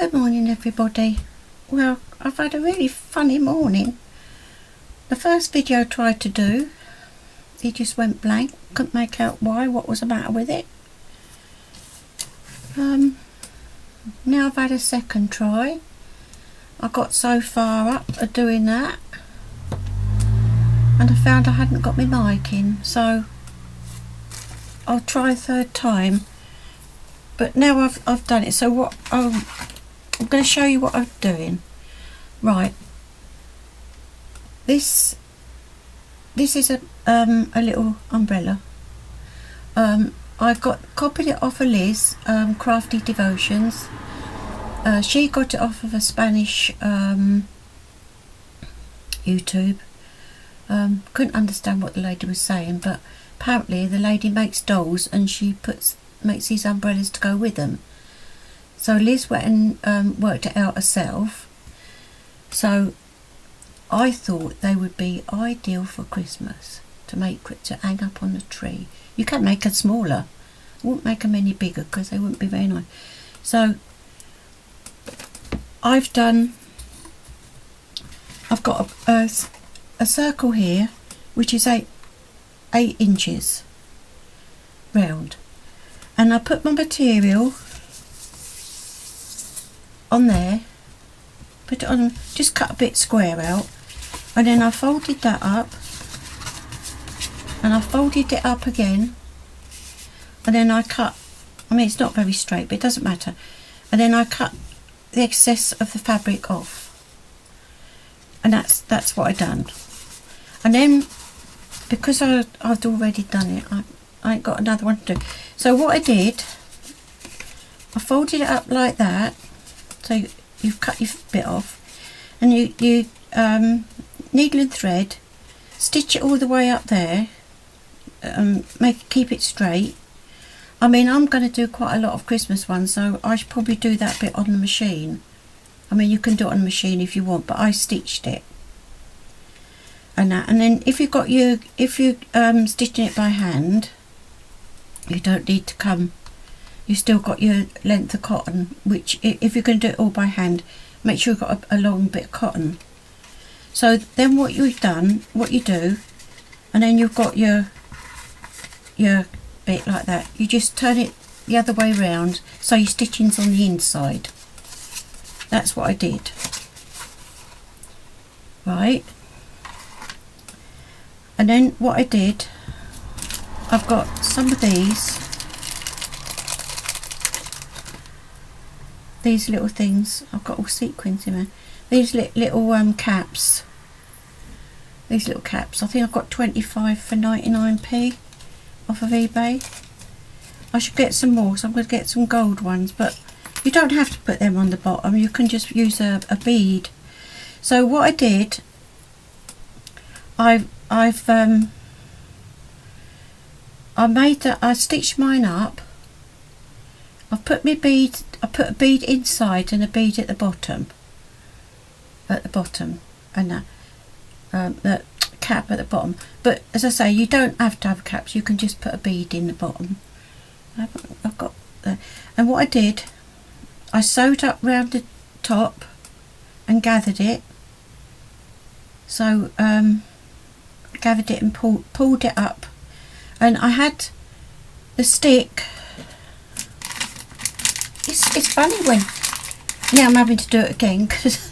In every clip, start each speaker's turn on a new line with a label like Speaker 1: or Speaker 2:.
Speaker 1: Good morning everybody. Well, I've had a really funny morning. The first video I tried to do, it just went blank. Couldn't make out what was the matter with it. Now I've had a second try. I got so far up at doing that and I found I hadn't got my mic in, so I'll try a third time. But now I've done it, so what I'm going to show you what I'm doing. Right, this is a little umbrella. I copied it off of Liz, Crafty Devotions. She got it off of a Spanish YouTube. Couldn't understand what the lady was saying, but apparently the lady makes dolls and she makes these umbrellas to go with them. So Liz went and worked it out herself. So I thought they would be ideal for Christmas to hang up on the tree. You can make them smaller. I wouldn't make them any bigger because they wouldn't be very nice. So I've got a circle here which is 8 inches round, and I put my material on there, put it on, just cut a bit square out, and then I folded that up and I folded it up again, and then I cut, I mean it's not very straight but it doesn't matter, and then I cut the excess of the fabric off, and that's what I done. And then because I'd already done it, I ain't got another one to do. So what I did, I folded it up like that, so you've cut your bit off, and you needle and thread, stitch it all the way up there, keep it straight. I mean, I'm going to do quite a lot of Christmas ones, so I should probably do that bit on the machine. I mean, you can do it on the machine if you want, but I stitched it. And then if you're stitching it by hand, you don't need to come. You still got your length of cotton, which if you're going to do it all by hand, make sure you've got a long bit of cotton. So then what you do, and then you've got your bit like that. You just turn it the other way round, so your stitching's on the inside. That's what I did. Right. And then what I did, I've got some of these little things. I've got all sequins in there. These little caps. These little caps. I think I've got 25 for 99p off of eBay. I should get some more, so I'm going to get some gold ones, but you don't have to put them on the bottom. You can just use a bead. So what I did, I stitched mine up. I've put my bead. I put a bead inside and a bead at the bottom. And the cap at the bottom. But as I say, you don't have to have caps. You can just put a bead in the bottom. I've got that. And what I did, I sewed up round the top and gathered it. So gathered it and pulled it up, and I had the stick. It's funny when now I'm having to do it again because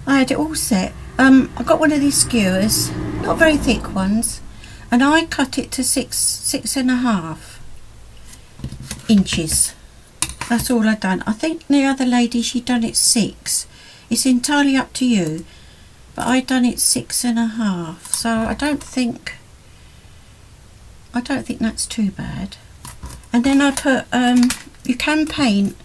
Speaker 1: I had it all set. I got one of these skewers, not very thick ones, and I cut it to 6.5 inches. That's all I've done. I think the other lady, she done it 6. It's entirely up to you, but I done it 6.5. So I don't think that's too bad. And then I put you can paint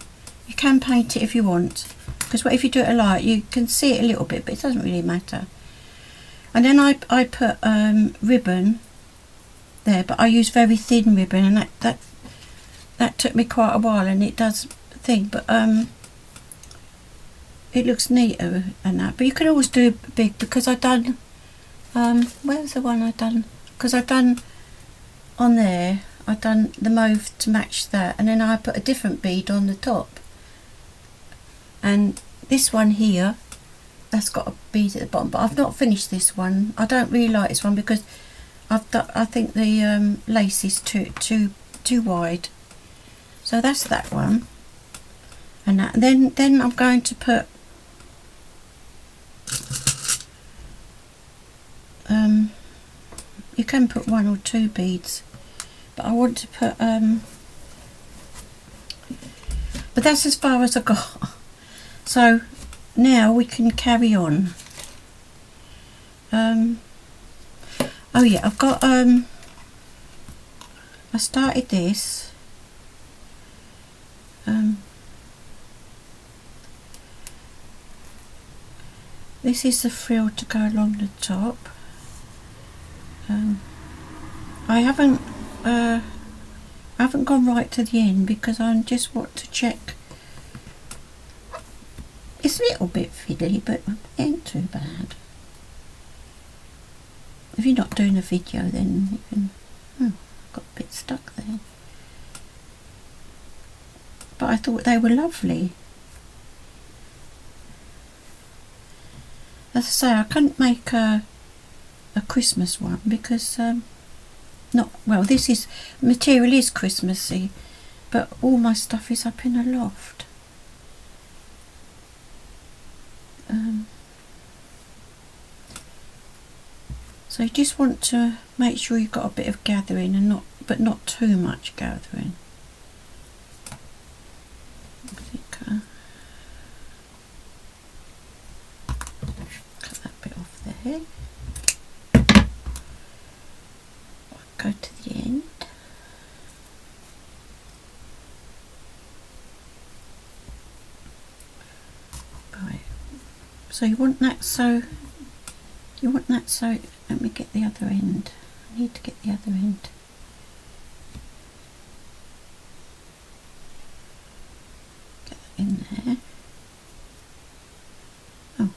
Speaker 1: it if you want, because if you do it a lot you can see it a little bit, but it doesn't really matter. And then I put ribbon there, but I use very thin ribbon, and that took me quite a while, and it does thing, but it looks neater and that. But you can always do big, because I done where's the one I done, because I done on there, I done the mauve to match that, and then I put a different bead on the top, And this one here, that's got a bead at the bottom, but I've not finished this one. I don't really like this one because I think the lace is too wide. So that's that one. And that, then I'm going to put you can put 1 or 2 beads, but I want to put but that's as far as I got. So now we can carry on. Oh yeah, I've got I started this this is the frill to go along the top. I haven't gone right to the end because I just want to check. It's a little bit fiddly, but it ain't too bad. If you're not doing a video, then you can. Oh, got a bit stuck there. But I thought they were lovely. As I say, I couldn't make a Christmas one because this is material is Christmassy, but all my stuff is up in a loft. So you just want to make sure you've got a bit of gathering and not too much gathering. I think cut that bit off there. Go to the end. Right. So you want that so let me get the other end. I need to get the other end. Get that in there. Oh.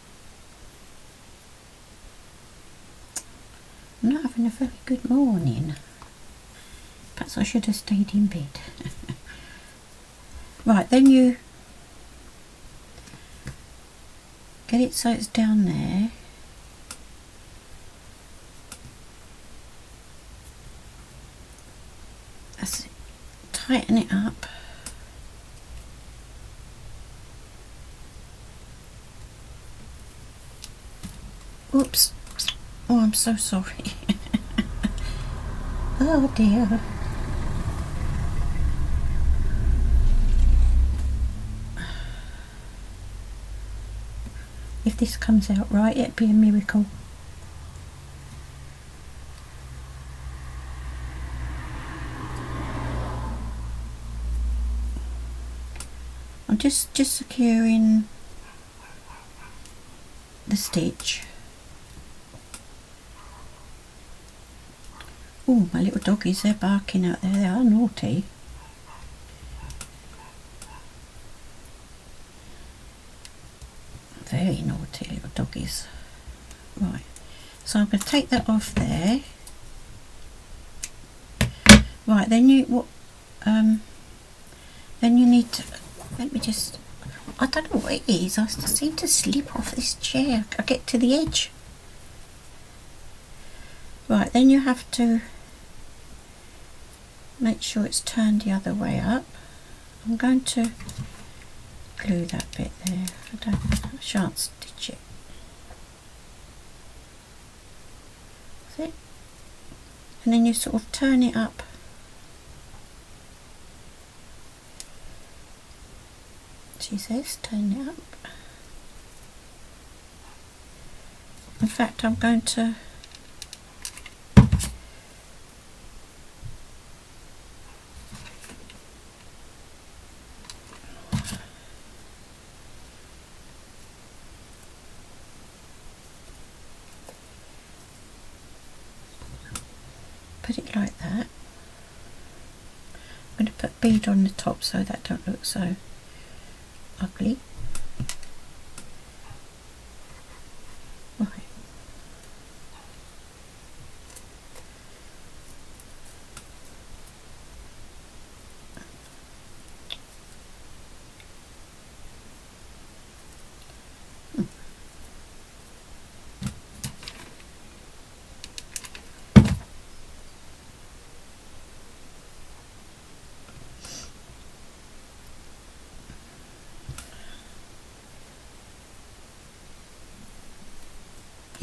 Speaker 1: I'm not having a very good morning. Perhaps I should have stayed in bed. Right, then you get it so it's down there. That's it. Tighten it up. Oops. Oh, I'm so sorry. Oh dear. If this comes out right, it'd be a miracle. I'm just securing the stitch. Oh, my little doggies, they're barking out there. They are naughty. Very naughty little doggies. Right, so I'm going to take that off there. Right, then you need to, let me just, I don't know what it is, I seem to slip off this chair. I get to the edge. Right, then you have to make sure it's turned the other way up. I'm going to glue that bit there. I shan't stitch it. See? And then you sort of turn it up. She says, turn it up. In fact, I'm going to put it like that. I'm going to put bead on the top so that don't look so ugly. Right.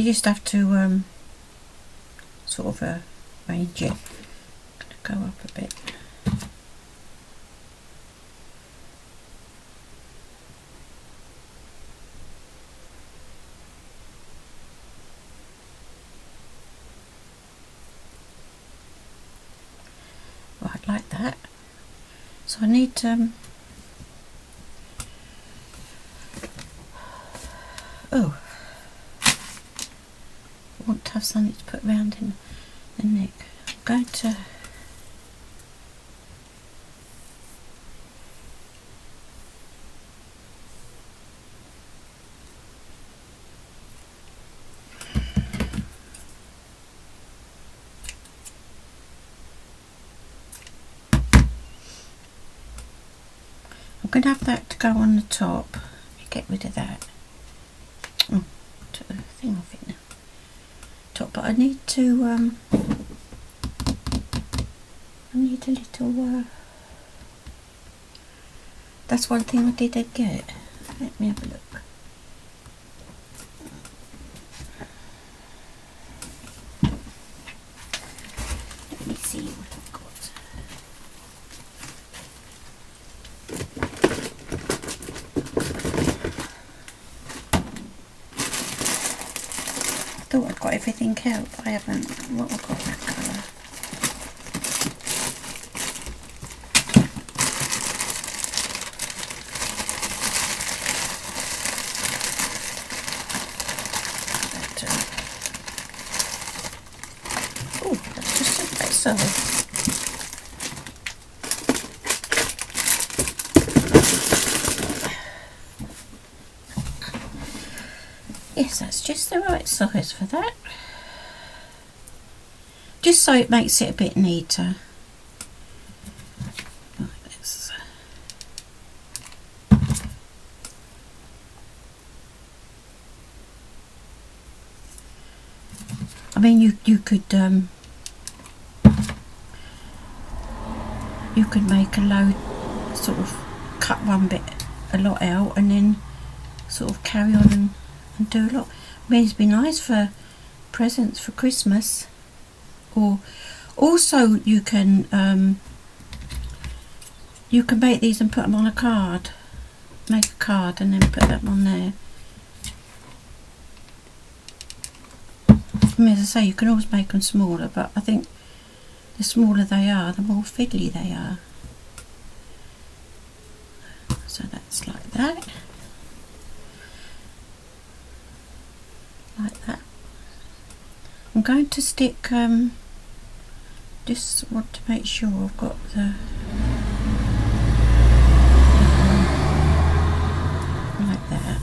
Speaker 1: you just have to sort of arrange it. Go up a bit. Right, like that. So I need oh, I want to have something to put around in the neck. I'm going to have that to go on the top. Get rid of that. Oh, took the thing off it now. Top, but I need to I need a little that's one thing I didn't get. Let me have a look. Let me see what I've got. I thought I'd got everything out, but I haven't. What have I got that colour? Oh, that's just that size. Yes, that's just the right size for that. Just so it makes it a bit neater. Like this. I mean, you could make a load, sort of cut one bit a lot out, and then sort of carry on and do a lot. I mean, it'd be nice for presents for Christmas. Or also you can make these and put them on a card. Make a card and then put them on there. I mean, as I say, you can always make them smaller, but I think the smaller they are, the more fiddly they are. So that's like that. Like that. I'm going to stick, just want to make sure I've got the, like that.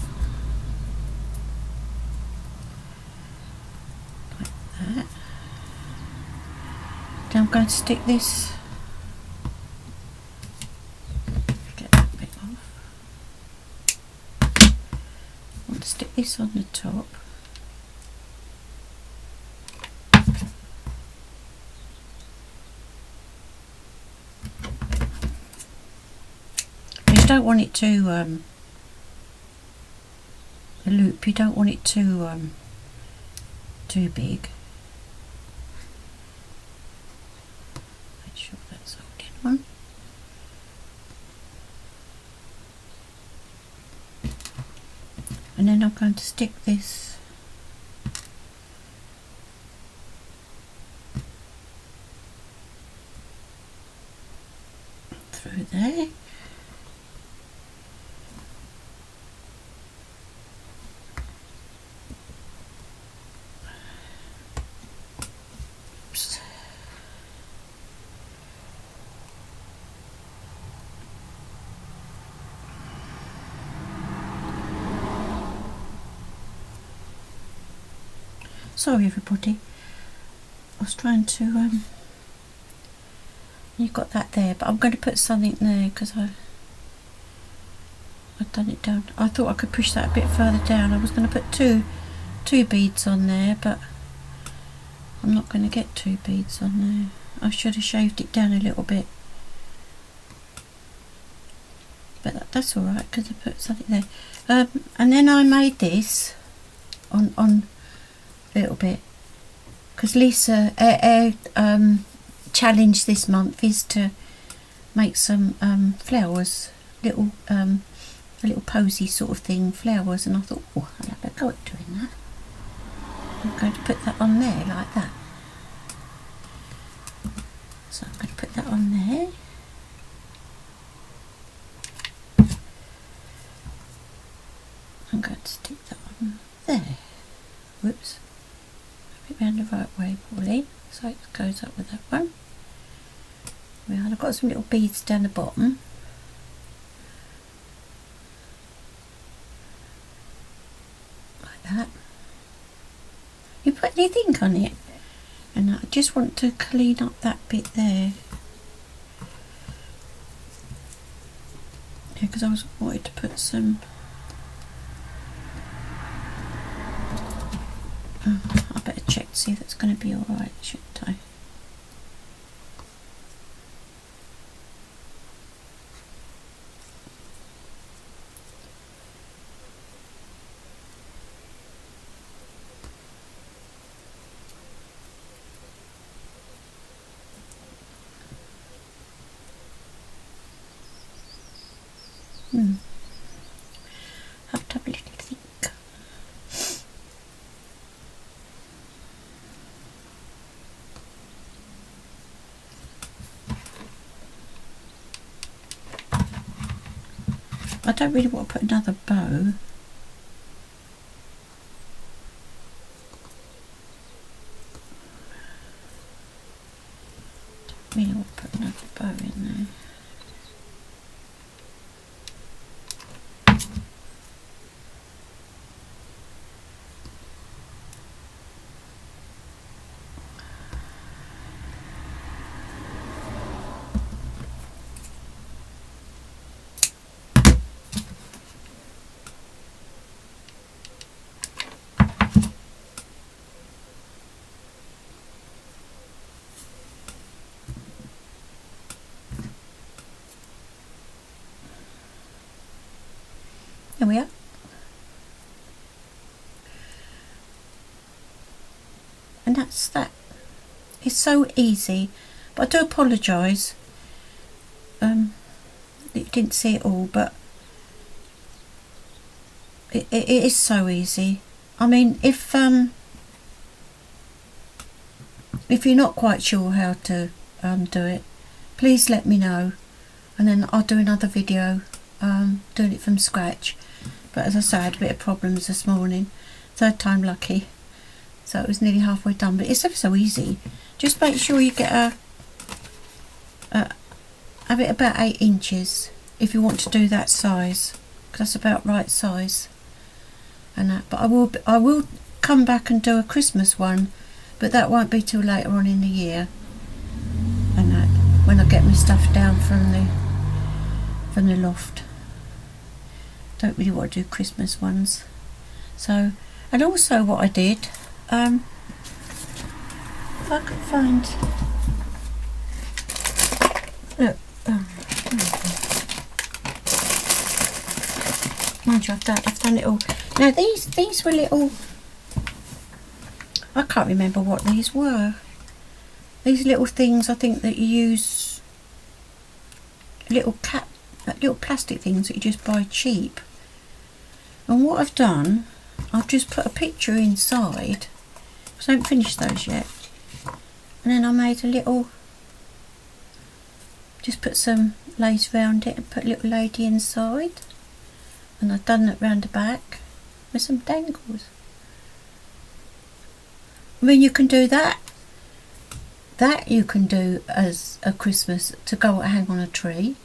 Speaker 1: Like that. Then I'm going to stick this, get that bit off. I want to stick this on the top. You don't want it too the loop, you don't want it too big. Make sure that's holding on. And then I'm going to stick this through there. Sorry everybody, I was trying to, you've got that there, but I'm going to put something there because I've done it down. I thought I could push that a bit further down. I was going to put two beads on there, but I'm not going to get 2 beads on there. I should have shaved it down a little bit. But that's alright because I put something there. And then I made this on little bit, because Lisa, challenge this month is to make some flowers, little a little posy sort of thing, flowers, and I thought, oh, I'll have a go at doing that. I'm going to put that on there like that. So I'm going to put that on there. I'm going to stick that on there. Whoops. Put it round the right way, Pauline. So it goes up with that one. Well, I've got some little beads down the bottom. Like that. You put anything on it. And I just want to clean up that bit there. Yeah, because I wanted to put some... I better check to see if it's going to be alright, shouldn't I? Have to have a little think. I don't really want to put another bow. Don't really want to put another bow in there. There we are. And that's that. It's so easy, but I do apologise. You didn't see it all, but it is so easy. I mean, if you're not quite sure how to do it, please let me know, and then I'll do another video doing it from scratch. But as I say, I had a bit of problems this morning. Third time lucky. So it was nearly halfway done. But it's ever so easy. Just make sure you get have it about 8 inches if you want to do that size, because that's about right size. And that. But I will come back and do a Christmas one, but that won't be till later on in the year. And that, when I get my stuff down from the loft. Don't really want to do Christmas ones. So, and also what I did, if I could find, look, mind you, I've done it all. Now these were little, I can't remember what these were. These little things, I think that you use, little plastic things that you just buy cheap. And what I've done, I've just put a picture inside, because I haven't finished those yet. And then I made a little, just put some lace around it and put a little lady inside. And I've done it round the back with some dangles. I mean, you can do that. That you can do as a Christmas to go hang on a tree.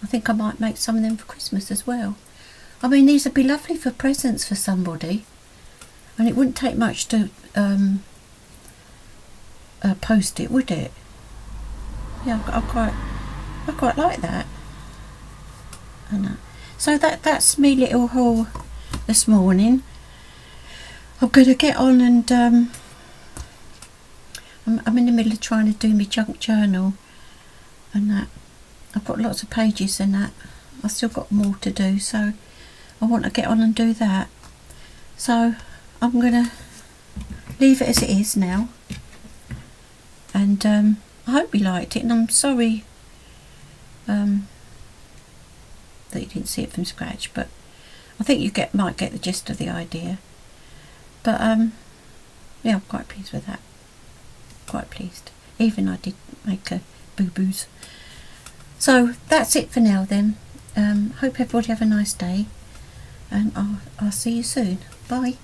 Speaker 1: I think I might make some of them for Christmas as well. I mean, these would be lovely for presents for somebody, and it wouldn't take much to post it, would it? Yeah, I quite like that. And so that's me little haul this morning. I'm going to get on and I'm in the middle of trying to do my junk journal and that. I've got lots of pages in that. I've still got more to do, so I want to get on and do that. So I'm going to leave it as it is now. And I hope you liked it, and I'm sorry that you didn't see it from scratch, but I think you might get the gist of the idea. But yeah, I'm quite pleased with that. Quite pleased. Even I did make a boo-boos. So that's it for now then. Hope everybody have a nice day, and I'll see you soon. Bye.